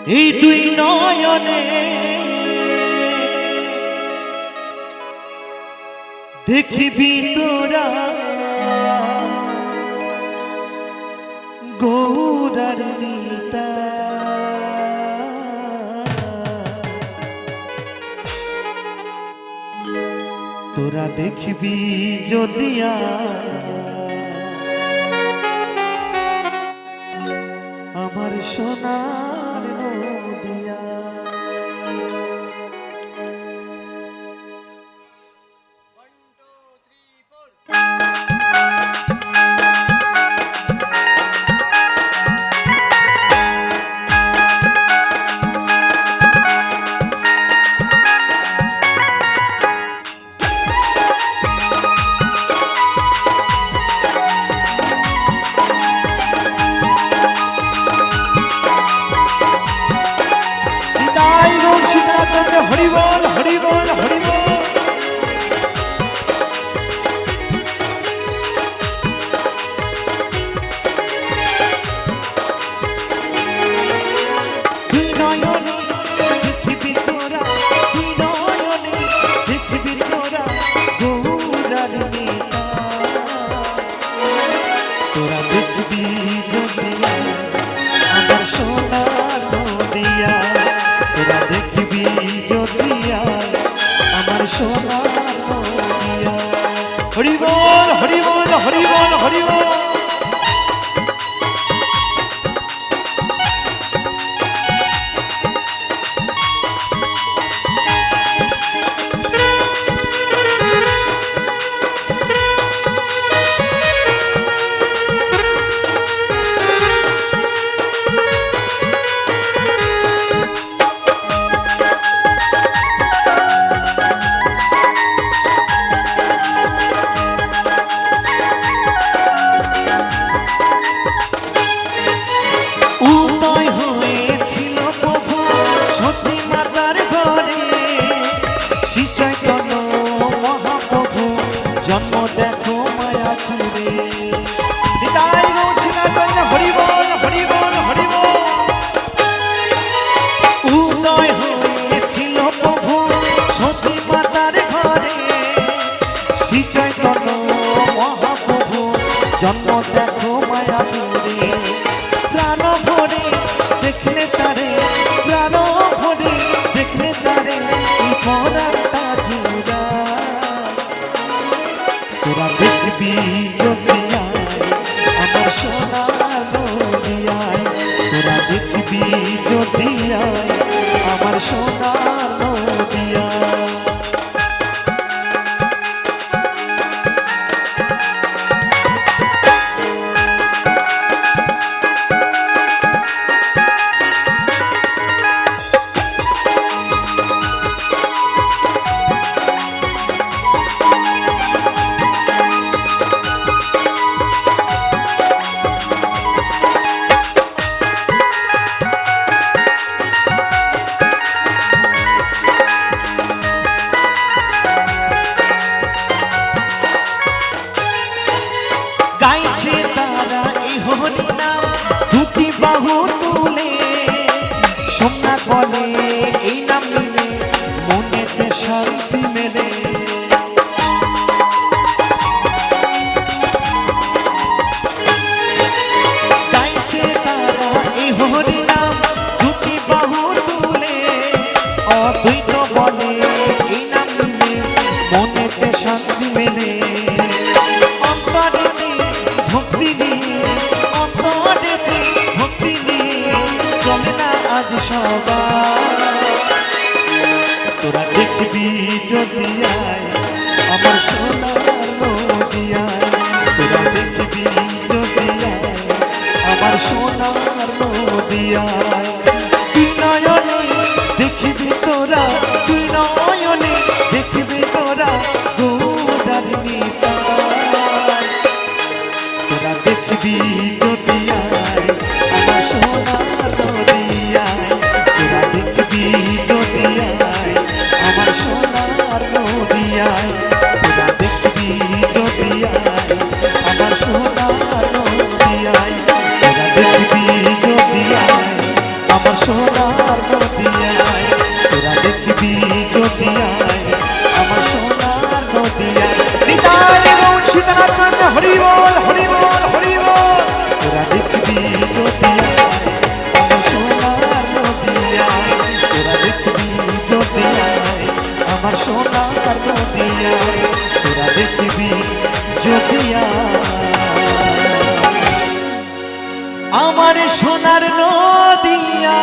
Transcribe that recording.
এই দুই নয়নে দেখিবি তোরা গৌরার নিতা তোরা দেখবি যদিয়া আমার সোনার নদিয়া হরি বল হরি বল হরি বল দুই নয়নে দেখিবি তোরা দুই নয়নে দেখিবি তোরা গৌরার নিতা তোরা দেখবি যদি আমার সোনার নদিয়া তোরা দেখবি আমার সোনার নদিয়া হরি বল হরি বল হরি বল হরি বল জন্ম দেখো মায়াপুরে নিতাই গৌর হরি বল হরি বল হরি বল উদয় হয়েছিল প্রভু সতী মাতার ঘরে শ্রী চৈতন্য মহাপ্রভু জন্ম দেখো মায়াপুরে প্রাণ ভরে দেখলে তারে প্রাণ ভরে দেখলে তারে এই পরাটা জুড়া তোরা দেখবি যদিয়ায় আমার সোনার নদিয়ায় তোরা দেখবি যদিয়ায় আমার সোনার নদিয়ায় গাইছে তারা এই হরি নাম দুটি বাহু তুলে সোমনাথ বলে এই নাম নিলে মনেতে শান্তি মেলে গাইছে তারা এই হরি নাম দুটি বাহু তুলে অদ্বৈত বলে এই নাম নিলে মনেতে শান্তি মেলে ভক্তি নিয়ে চলে না আজ সবাই তোরা দেখবি যদিয়ায় আমার সোনার নদিয়ায় তোরা দেখবি যদিয়ায় আমার সোনার নদিয়ায় তুই নয়নে দেখবি তোরা তুই নয়নে দেখবি তোরা গৌরার নিতা তোরা দেখবি যদিয়ায় আমার সোনার নদিয়ায় তোরা দেখবি যদিয়ায় আমার সোনার নদিয়ায় তোরা দেখবি যদিয়ায় আমার সোনার নদিয়ায় তোরা দেখবি যদিয়ায় সোনার নদিয়ায় তোরা দেখবি যদি আয় আমার সোনার নদিয়ায় নিতাই গৌর সীতানাথ হরি বল হরি বল হরি বল তোরা দেখবি যদি আয় আমার সোনার নদিয়ায় তোরা দেখবি যদি আয় আমার সোনার নদিয়ায় তোরা দেখবি যদি আমার সোনার নদিয়া।